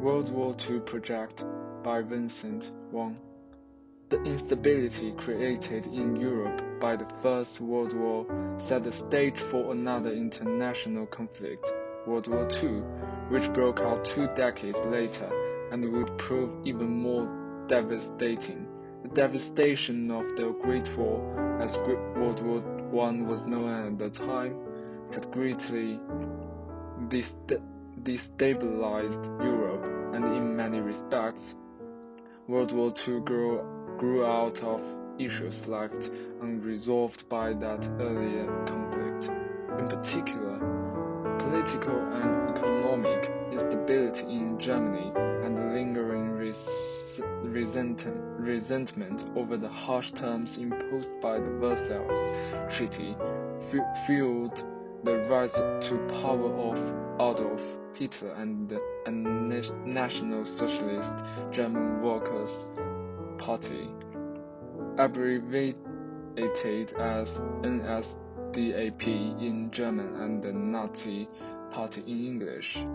World War II Project by Vincent, Wang. The instability created in Europe by the First World War set the stage for another international conflict, World War II, which broke out 2 decades later and would prove even more devastating. The devastation of the Great War, as World War I was known at the time, had greatly destabilized Europe, and in many respects, World War II grew out of issues left unresolved by that earlier conflict. In particular, political and economic instability in Germany and the lingering resentment over the harsh terms imposed by the Versailles Treaty fueled the rise to power of Adolf Hitler and the National Socialist German Workers' Party, abbreviated as NSDAP in German and the Nazi Party in English.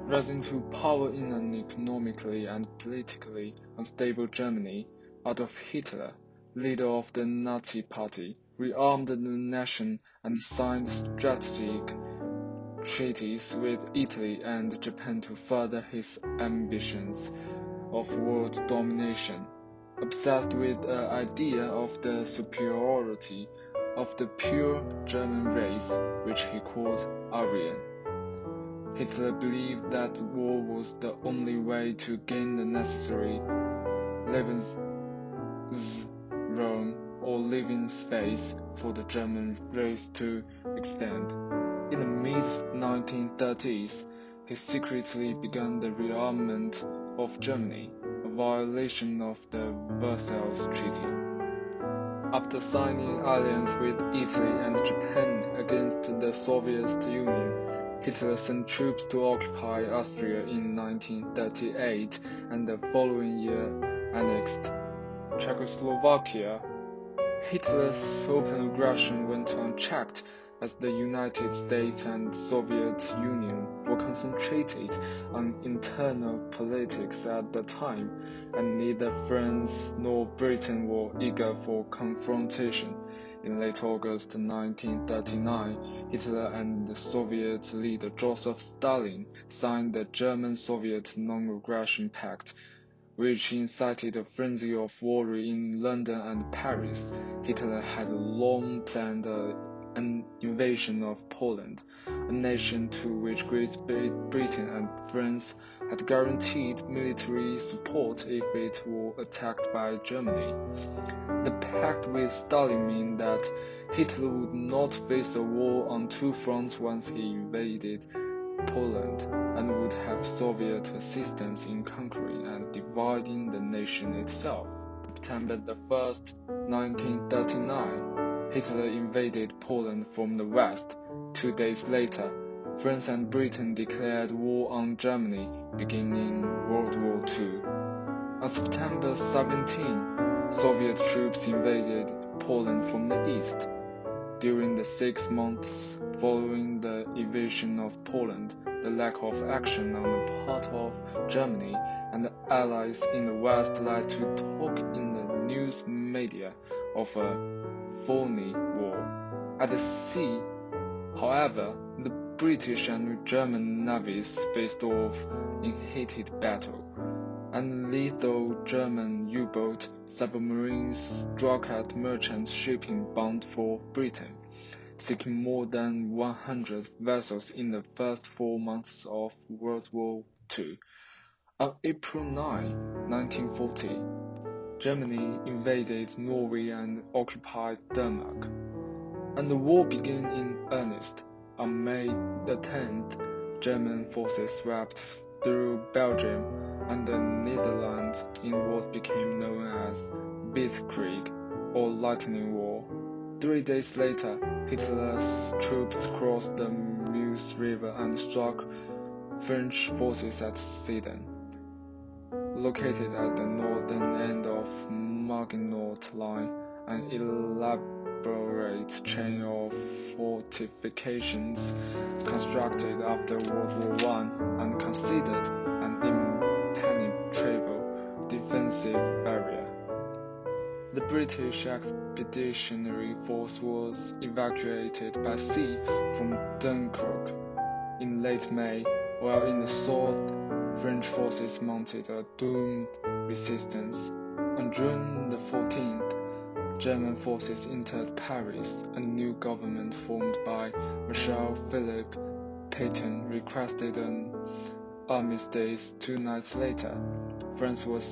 Rising to power in an economically and politically unstable Germany, Adolf Hitler, leader of the Nazi Party, rearmed the nation and signed strategic treaties with Italy and Japan to further his ambitions of world domination. Obsessed with the idea of the superiority of the pure German race, which he called Aryan, Hitler believed that war was the only way to gain the necessary Lebensraum, or living space, for the German race to expand. In the mid-1930s, he secretly began the rearmament of Germany, a violation of the Versailles Treaty. After signing alliance with Italy and Japan against the Soviet Union, Hitler sent troops to occupy Austria in 1938 and the following year annexed Czechoslovakia. Hitler's open aggression went unchecked as the United States and Soviet Union were concentrated on internal politics at the time, and neither France nor Britain were eager for confrontation. In late August 1939, Hitler and the Soviet leader Joseph Stalin signed the German-Soviet Non-Aggression Pact, which incited a frenzy of war in London and Paris. Hitler had long planned an invasion of Poland, a nation to which Great Britain and France had guaranteed military support if it were attacked by Germany. The pact with Stalin meant that Hitler would not face a war on 2 fronts once he invaded Poland, and would have Soviet assistance in conquering and dividing the nation itself. September 1st, 1939, Hitler invaded Poland from the west. 2 days later, France and Britain declared war on Germany, beginning World War II. On September 17, Soviet troops invaded Poland from the east. During the 6 months following the invasion of Poland, the lack of action on the part of Germany and the Allies in the West led to talk in the news media of a phony war. At the sea, however, the British and German navies faced off in heated battle, and lethal German U-boat submarines struck at merchant shipping bound for Britain, sinking more than 100 vessels in the first 4 months of World War II. On April 9, 1940, Germany invaded Norway and occupied Denmark, and the war began in earnest. On May 10th, German forces swept through Belgium and the Netherlands in what became known as Blitzkrieg, or Lightning War. 3 days later, Hitler's troops crossed the Meuse River and struck French forces at Sedan, located at the northern end of Maginot Line, an elaborate chain of fortifications constructed after World War I and considered an British expeditionary force was evacuated by sea from Dunkirk in late May, while in the south, French forces mounted a doomed resistance. On June the 14th, German forces entered Paris. A new government formed by Marshal Philippe Pétain requested an armistice 2 nights later. France was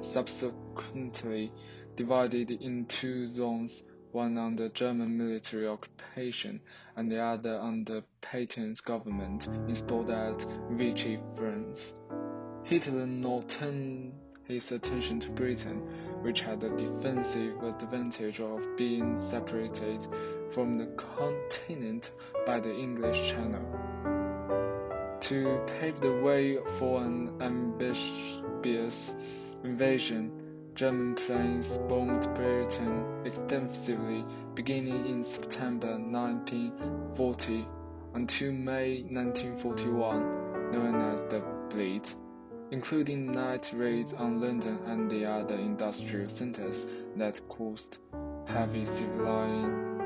subsequently divided in 2 zones, one under German military occupation and the other under Pétain's government installed at Vichy, France. Hitler now turned his attention to Britain, which had the defensive advantage of being separated from the continent by the English Channel. To pave the way for an ambitious invasion, German planes bombed Britain extensively beginning in September 1940 until May 1941, known as the Blitz, including night raids on London and the other industrial centers that caused heavy civilian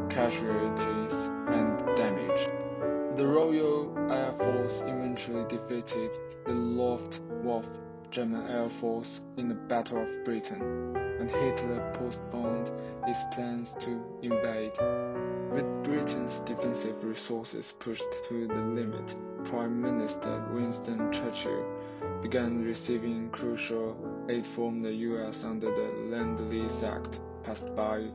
casualties and damage. The Royal Air Force eventually defeated the Luftwaffe German Air Force in the Battle of Britain, and Hitler postponed his plans to invade. With Britain's defensive resources pushed to the limit, Prime Minister Winston Churchill began receiving crucial aid from the US under the Lend-Lease Act, passed by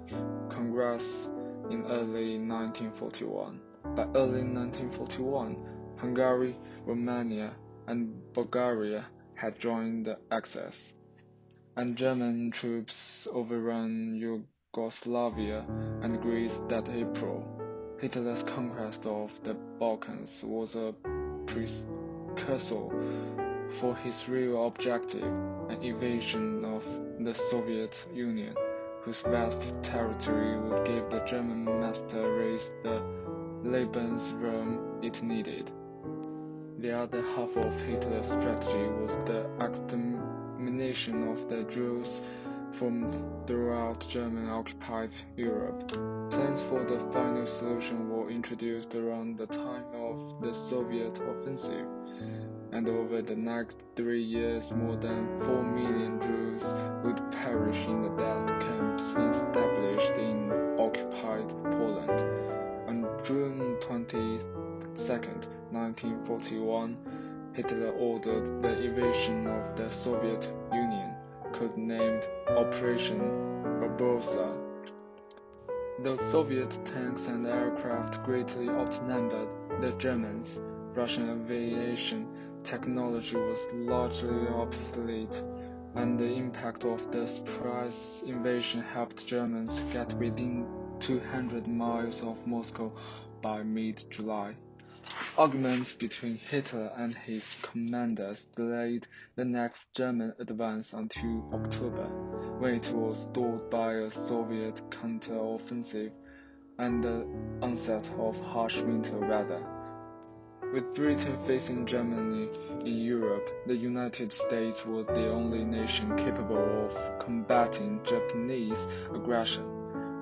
Congress in early 1941. By early 1941, Hungary, Romania, and Bulgaria had joined the Axis, and German troops overran Yugoslavia and Greece that April. Hitler's conquest of the Balkans was a precursor for his real objective, an invasion of the Soviet Union, whose vast territory would give the German master race the Lebensraum it needed. The other half of Hitler's strategy was the extermination of the Jews from throughout German-occupied Europe. Plans for the final solution were introduced around the time of the Soviet offensive, and over the next 3 years more than 4 million Jews would perish in the death camps established in occupied Poland. On June 22nd, 1941, Hitler ordered the invasion of the Soviet Union, codenamed Operation Barbarossa. Though Soviet tanks and aircraft greatly outnumbered the Germans, Russian aviation technology was largely obsolete, and the impact of the surprise invasion helped Germans get within 200 miles of Moscow by mid-July. Arguments between Hitler and his commanders delayed the next German advance until October, when it was stalled by a Soviet counter-offensive and the onset of harsh winter weather. With Britain facing Germany in Europe, the United States was the only nation capable of combating Japanese aggression,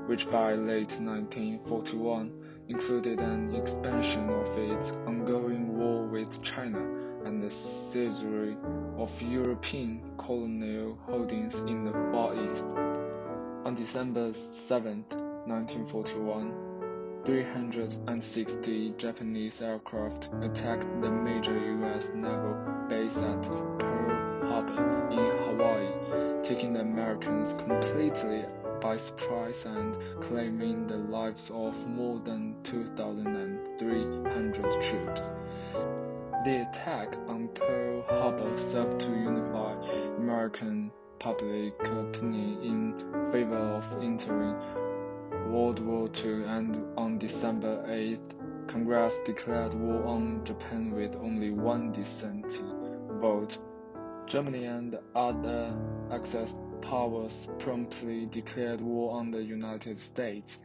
which by late 1941 included an expansion of its ongoing war with China and the seizure of European colonial holdings in the Far East. On December 7, 1941, 360 Japanese aircraft attacked the major U.S. naval base at Pearl Harbor in Hawaii, taking the Americans completely by surprise and claiming the lives of more than 2,300 troops. The attack on Pearl Harbor served to unify American public opinion in favor of entering World War II, and on December 8th, Congress declared war on Japan with only one dissenting vote. Germany and other Axis powers promptly declared war on the United States.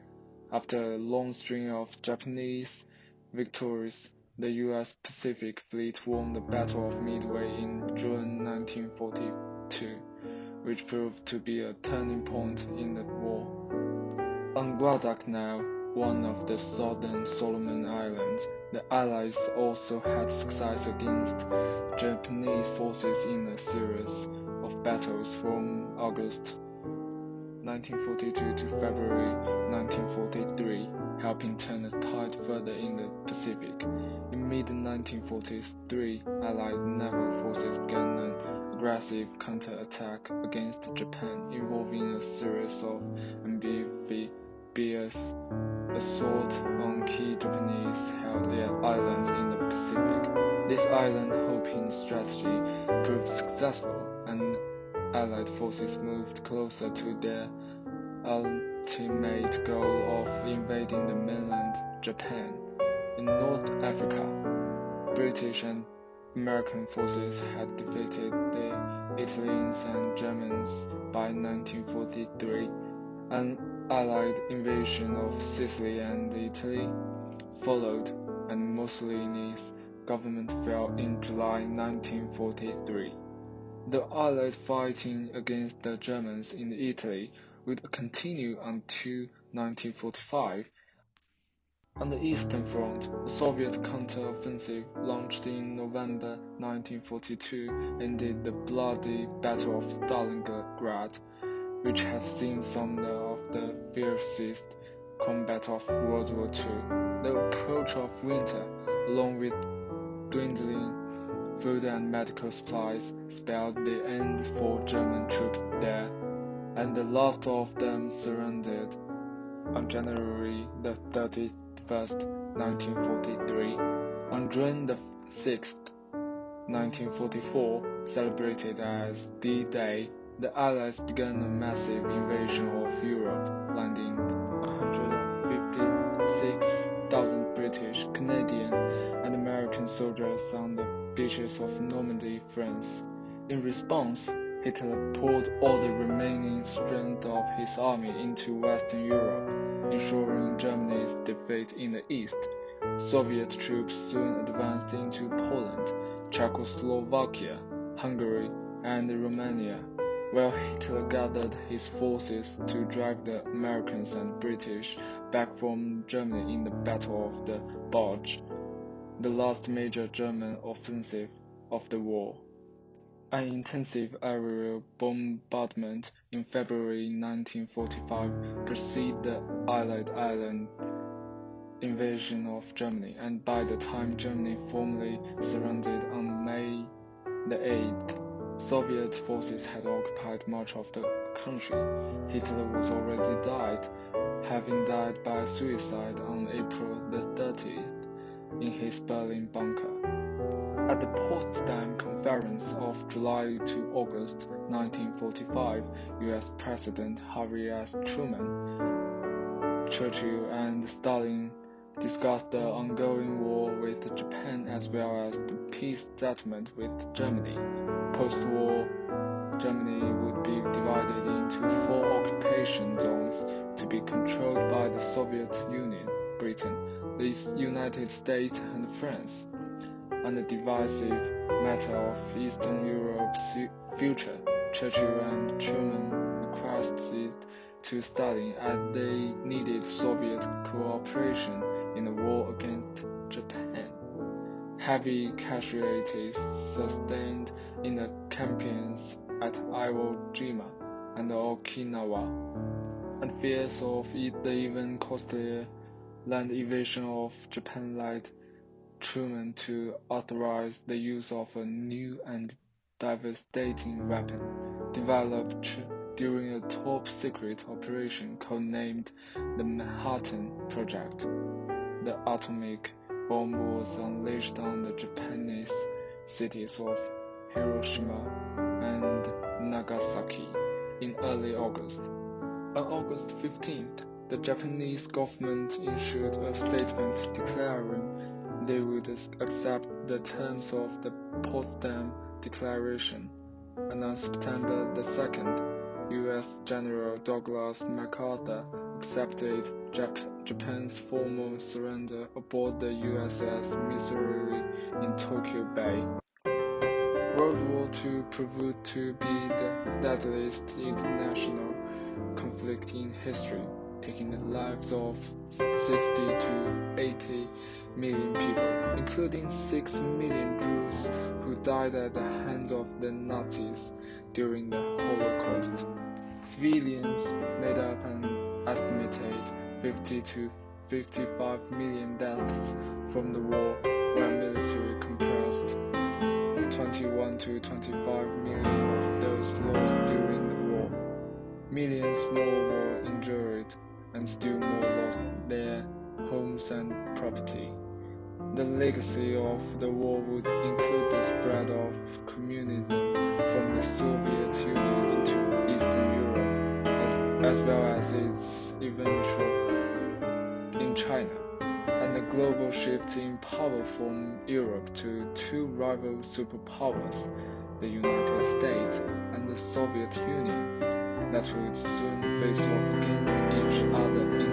After a long string of Japanese victories, the U.S. Pacific Fleet won the Battle of Midway in June 1942, which proved to be a turning point in the war. On Guadalcanal, one of the southern Solomon Islands, the Allies also had success against Japanese forces in a series of battles from August 1942 to February 1943, helping turn the tide further in the Pacific. In mid-1943, Allied naval forces began an aggressive counterattack against Japan, involving a series of amphibious assaults on key Japanese-held islands in the Pacific. This island-hopping strategy proved successful, and Allied forces moved closer to their ultimate goal of invading the mainland Japan. In North Africa, British and American forces had defeated the Italians and Germans by 1943. An Allied invasion of Sicily and Italy followed, and Mussolini's government fell in July 1943. The Allied fighting against the Germans in Italy would continue until 1945. On the Eastern Front, the Soviet counter-offensive launched in November 1942 ended the bloody Battle of Stalingrad, which had seen some of the fiercest combat of World War II. The approach of winter, along with dwindling food and medical supplies, spelled the end for German troops there, and the last of them surrendered on January the 31st, 1943. On June the 6th, 1944, celebrated as D-Day, the Allies began a massive invasion of Europe, landing 156,000 British, Canadian, and American soldiers on the beaches of Normandy, France. In response, Hitler poured all the remaining strength of his army into Western Europe, ensuring Germany's defeat in the east. Soviet troops soon advanced into Poland, Czechoslovakia, Hungary, and Romania, while Hitler gathered his forces to drive the Americans and British back from Germany in the Battle of the Bulge, the last major German offensive of the war. An intensive aerial bombardment in February 1945 preceded the Allied island invasion of Germany, and by the time Germany formally surrendered on May the 8th, Soviet forces had occupied much of the country. Hitler was already died, having died by suicide on April the 30th in his Berlin bunker. At the Potsdam Conference of July to August 1945, U.S. President Harry S. Truman, Churchill, and Stalin discussed the ongoing war with Japan as well as the peace settlement with Germany. Post-war, Germany would be divided into 4 occupation zones to be controlled by the Soviet Union, Britain, the United States, and France. On the divisive matter of Eastern Europe's future, Churchill and Truman requested to Stalin as they needed Soviet cooperation in the war against Japan. Heavy casualties sustained in the campaigns at Iwo Jima and Okinawa, and fears of the even costlier land invasion of Japan led Truman to authorize the use of a new and devastating weapon developed during a top-secret operation codenamed the Manhattan Project. The atomic bomb was unleashed on the Japanese cities of Hiroshima and Nagasaki in early August. On August 15th, the Japanese government issued a statement declaring they would accept the terms of the Potsdam Declaration, and on September the 2nd, U.S. General Douglas MacArthur accepted Japan's formal surrender aboard the USS Missouri in Tokyo Bay. World War II proved to be the deadliest international conflict in history, taking the lives of 60 to 80 million people, including 6 million Jews who died at the hands of the Nazis during the Holocaust. Civilians made up an estimated 50 to 55 million deaths from the war, while military compressed 21 to 25 million of those lost during the war. Millions more were injured, and still more lost their homes and property. The legacy of the war would include the spread of communism from the Soviet Union into Eastern Europe, as well as its eventual in China, and the global shift in power from Europe to two rival superpowers, the United States and the Soviet Union, that would soon face off against each other in